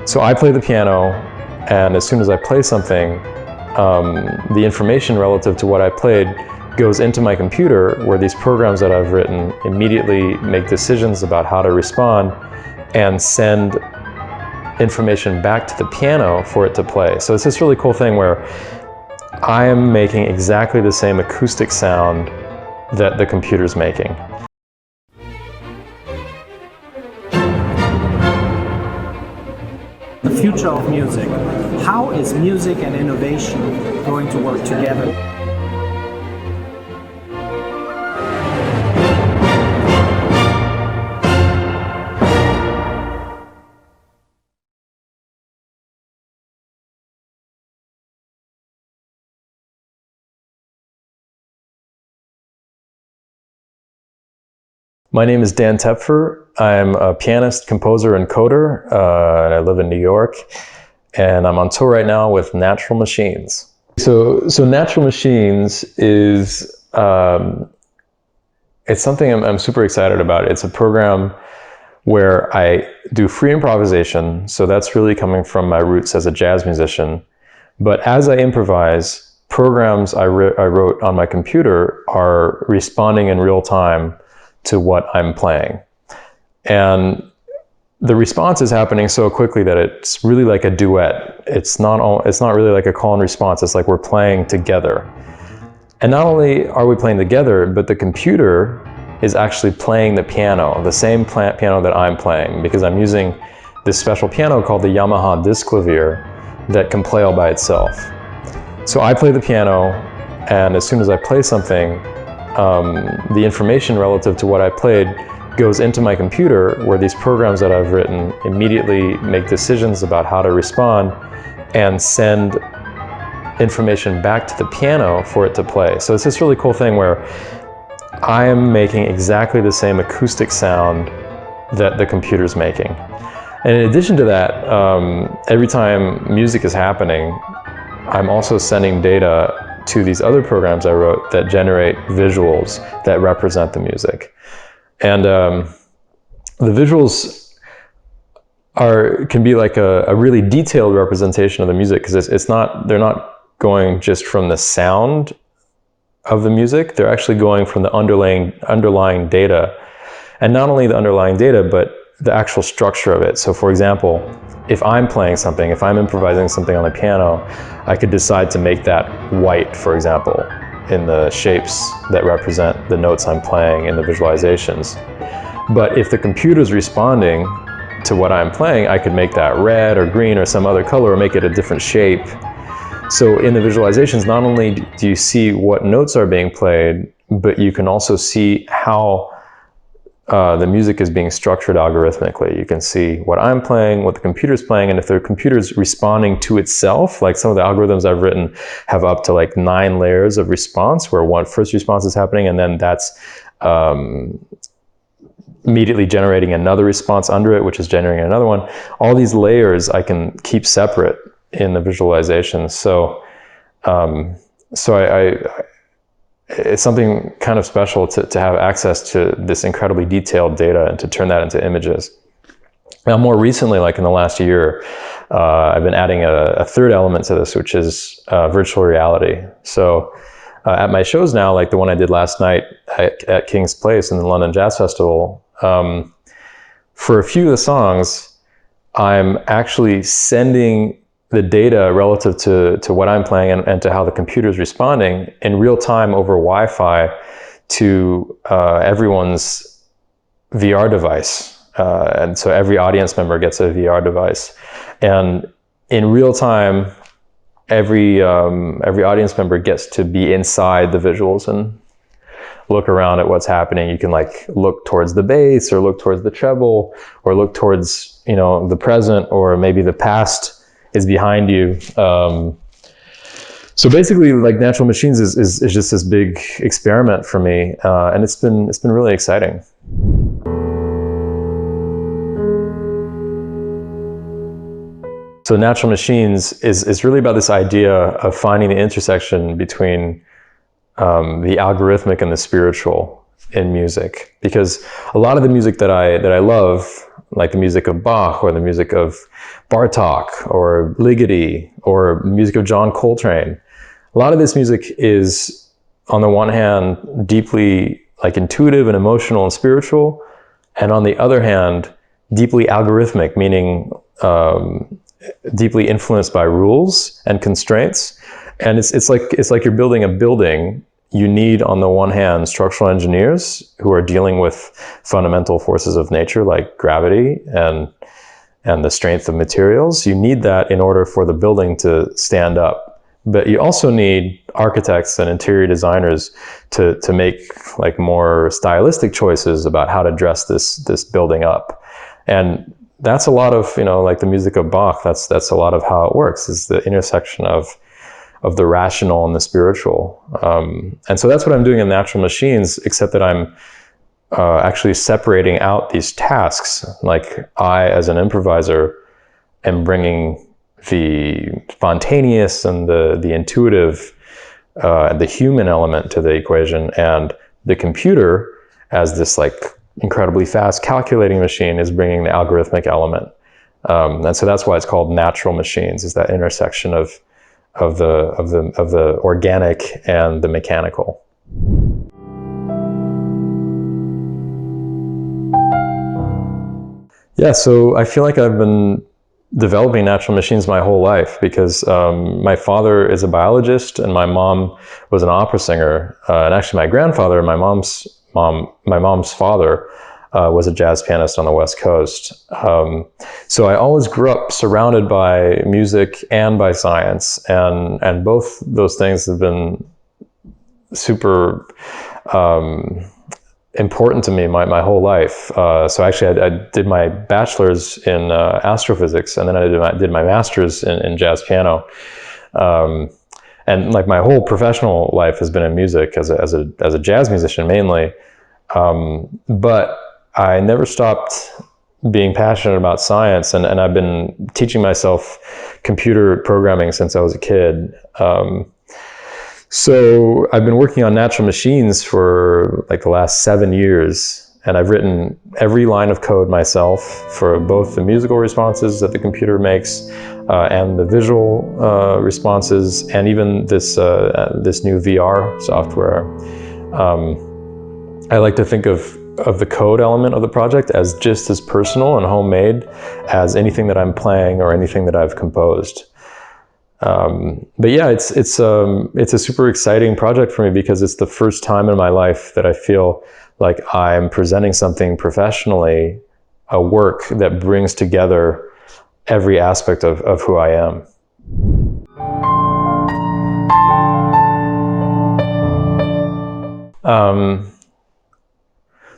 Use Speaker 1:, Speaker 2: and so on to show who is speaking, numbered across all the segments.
Speaker 1: So I play the piano, and as soon as I play something, the information relative to what I played goes into my computer, where these programs that I've written immediately make decisions about how to respond and send information back to the piano for it to play. So it's this really cool thing where I am making exactly the same acoustic sound that the computer's making.
Speaker 2: The future of music. How is music and innovation going to work together?
Speaker 1: My name is Dan Tepfer. I'm a pianist, composer, and coder, and I live in New York, and I'm on tour right now with Natural Machines. So Natural Machines is, it's something I'm super excited about. It's a program where I do free improvisation, so that's really coming from my roots as a jazz musician. But as I improvise, programs I wrote on my computer are responding in real time to what I'm playing. And the response is happening so quickly that it's really like a duet. It's not really like a call and response. It's like we're playing together. And not only are we playing together, but the computer is actually playing the piano, the same piano that I'm playing, because I'm using this special piano called the Yamaha disc clavier that can play all by itself. So I play the piano, and as soon as I play something, the information relative to what I played goes into my computer, where these programs that I've written immediately make decisions about how to respond and send information back to the piano for it to play. So it's this really cool thing where I am making exactly the same acoustic sound that the computer's making. And in addition to that, every time music is happening, I'm also sending data to these other programs I wrote that generate visuals that represent the music. And the visuals can be like a really detailed representation of the music, because they're not going just from the sound of the music, they're actually going from the underlying data. And not only the underlying data, but the actual structure of it. So for example, if I'm playing something, if I'm improvising something on the piano, I could decide to make that white, for example, in the shapes that represent the notes I'm playing in the visualizations. But if the computer's responding to what I'm playing, I could make that red or green or some other color, or make it a different shape. So in the visualizations, not only do you see what notes are being played, but you can also see how the music is being structured algorithmically. You can see what I'm playing, what the computer's playing, and if the computer's responding to itself, like some of the algorithms I've written have up to like 9 layers of response, where one first response is happening, and then that's immediately generating another response under it, which is generating another one. All these layers I can keep separate in the visualization. So, it's something kind of special to have access to this incredibly detailed data and to turn that into images. Now, more recently, like in the last year, I've been adding a third element to this, which is virtual reality. So at my shows now, like the one I did last night at King's Place in the London Jazz Festival, for a few of the songs, I'm actually sending the data relative to what I'm playing and to how the computer is responding in real time over Wi-Fi to everyone's VR device. And so every audience member gets a VR device. And in real time, every audience member gets to be inside the visuals and look around at what's happening. You can like look towards the bass, or look towards the treble, or look towards, you know, the present, or maybe the past is behind you. So basically, like Natural Machines is just this big experiment for me, and it's been really exciting. So Natural Machines is really about this idea of finding the intersection between the algorithmic and the spiritual in music, because a lot of the music that I love like the music of Bach or the music of Bartok or Ligeti or music of John Coltrane. A lot of this music is, on the one hand, deeply like intuitive and emotional and spiritual, and on the other hand, deeply algorithmic, meaning deeply influenced by rules and constraints. And it's like you're building a building. You need, on the one hand, structural engineers who are dealing with fundamental forces of nature like gravity and the strength of materials. You need that in order for the building to stand up. But you also need architects and interior designers to make like more stylistic choices about how to dress this building up. And that's a lot of, like the music of Bach, that's a lot of how it works, is the intersection of the rational and the spiritual. And so that's what I'm doing in Natural Machines, except that I'm actually separating out these tasks. Like I, as an improviser, am bringing the spontaneous and the intuitive, the human element to the equation, and the computer, as this like incredibly fast calculating machine, is bringing the algorithmic element. And so that's why it's called Natural Machines, is that intersection of the organic and the mechanical. Yeah, so I feel like I've been developing natural machines my whole life, because my father is a biologist and my mom was an opera singer. And actually my grandfather, my mom's father, was a jazz pianist on the West Coast. So I always grew up surrounded by music and by science, and both those things have been super important to me my whole life. So actually I did my bachelor's in astrophysics, and then I did my master's in jazz piano. And like my whole professional life has been in music as a jazz musician mainly. But I never stopped being passionate about science, and I've been teaching myself computer programming since I was a kid. So I've been working on natural machines for like the last 7 years, and I've written every line of code myself for both the musical responses that the computer makes and the visual responses, and even this new VR software. I like to think of the code element of the project as just as personal and homemade as anything that I'm playing or anything that I've composed. But yeah, it's a super exciting project for me, because it's the first time in my life that I feel like I'm presenting something professionally, a work that brings together every aspect of who I am.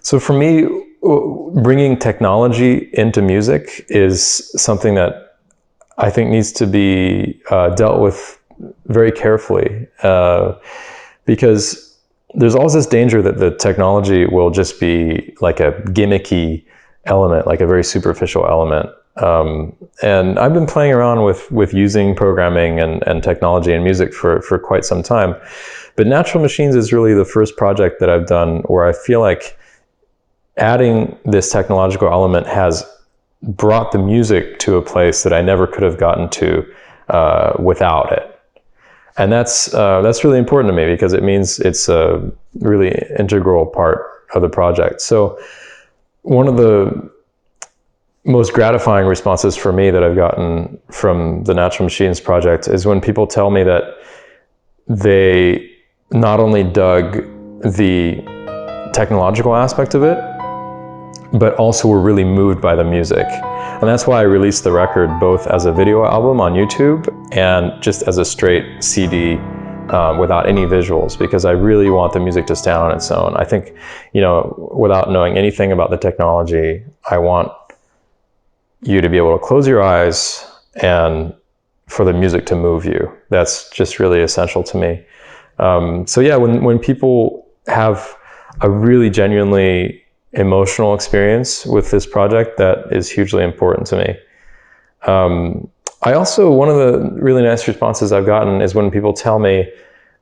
Speaker 1: So for me, bringing technology into music is something that I think needs to be dealt with very carefully, because there's always this danger that the technology will just be like a gimmicky element, like a very superficial element. And I've been playing around with using programming and technology in music for quite some time. But Natural Machines is really the first project that I've done where I feel like adding this technological element has brought the music to a place that I never could have gotten to without it. And that's really important to me, because it means it's a really integral part of the project. So one of the most gratifying responses for me that I've gotten from the Natural Machines project is when people tell me that they not only dug the technological aspect of it, but also were really moved by the music. And that's why I released the record both as a video album on YouTube and just as a straight CD without any visuals, because I really want the music to stand on its own. I think, without knowing anything about the technology, I want you to be able to close your eyes and for the music to move you. That's just really essential to me. So yeah, when people have a really genuinely emotional experience with this project, that is hugely important to me. I also, one of the really nice responses I've gotten is when people tell me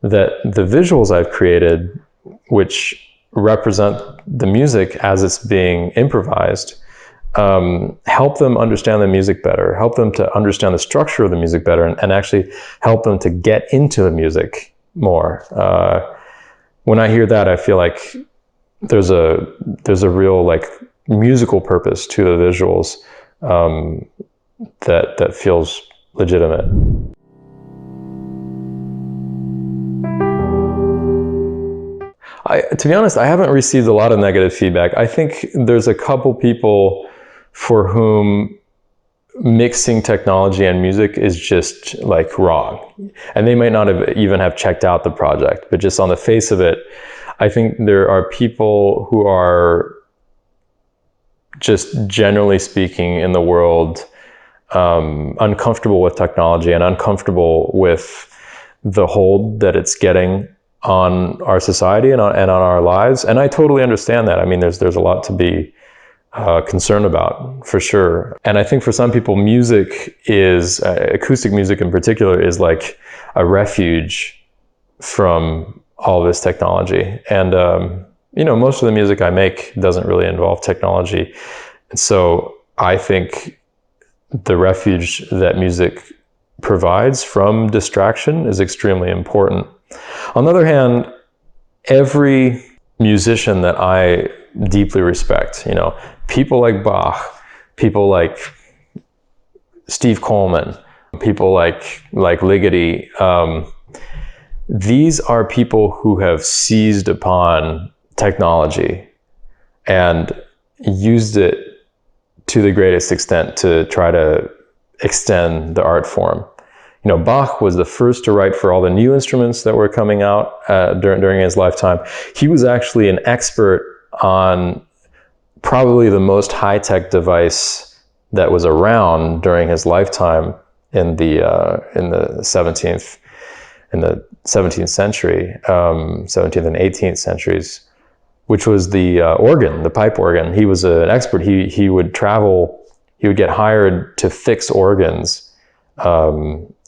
Speaker 1: that the visuals I've created, which represent the music as it's being improvised, help them understand the music better, help them to understand the structure of the music better, and actually help them to get into the music more. When I hear that, I feel like there's a real like musical purpose to the visuals that feels legitimate. To be honest, I haven't received a lot of negative feedback. I think there's a couple people for whom mixing technology and music is just like wrong. And they might not even have checked out the project, but just on the face of it, I think there are people who are just generally speaking in the world uncomfortable with technology and uncomfortable with the hold that it's getting on our society and on our lives. And I totally understand that. I mean, there's a lot to be concerned about, for sure. And I think for some people, music is, acoustic music in particular, is like a refuge from all this technology. And, most of the music I make doesn't really involve technology. And so I think the refuge that music provides from distraction is extremely important. On the other hand, every musician that I deeply respect, people like Bach, people like Steve Coleman, people like Ligeti, these are people who have seized upon technology and used it to the greatest extent to try to extend the art form. Bach was the first to write for all the new instruments that were coming out during his lifetime. He was actually an expert on probably the most high-tech device that was around during his lifetime in the 17th century, 17th and 18th centuries, which was the organ, the pipe organ. He was an expert. He would travel. He would get hired to fix organs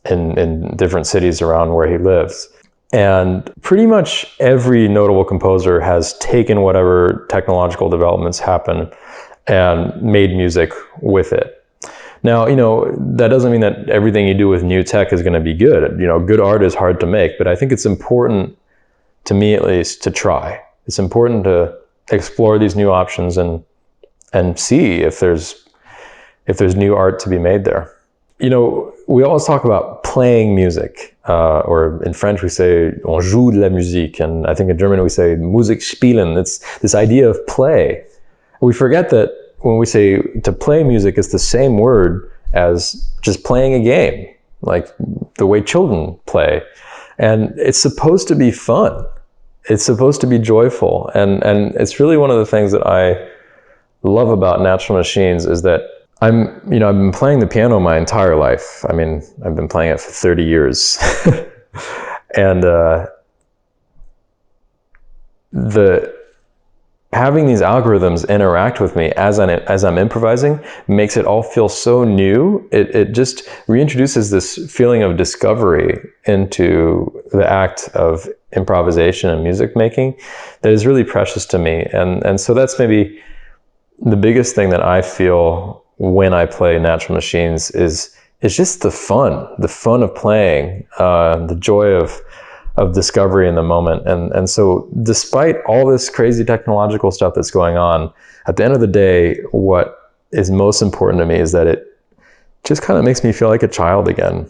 Speaker 1: in different cities around where he lives. And pretty much every notable composer has taken whatever technological developments happen and made music with it. Now, that doesn't mean that everything you do with new tech is going to be good. Good art is hard to make, but I think it's important, to me at least, to try. It's important to explore these new options and see if there's new art to be made there. We always talk about playing music, or in French we say on joue de la musique, and I think in German we say Musik spielen. It's this idea of play. We forget that when we say to play music, it's the same word as just playing a game, like the way children play. And it's supposed to be fun. It's supposed to be joyful. And it's really one of the things that I love about Natural Machines is that I've been playing the piano my entire life. I mean, I've been playing it for 30 years. And having these algorithms interact with me as I'm improvising makes it all feel so new. It just reintroduces this feeling of discovery into the act of improvisation and music making that is really precious to me. And so that's maybe the biggest thing that I feel when I play Natural Machines is just the fun of playing, the joy of discovery in the moment. And so despite all this crazy technological stuff that's going on, at the end of the day, what is most important to me is that it just kind of makes me feel like a child again.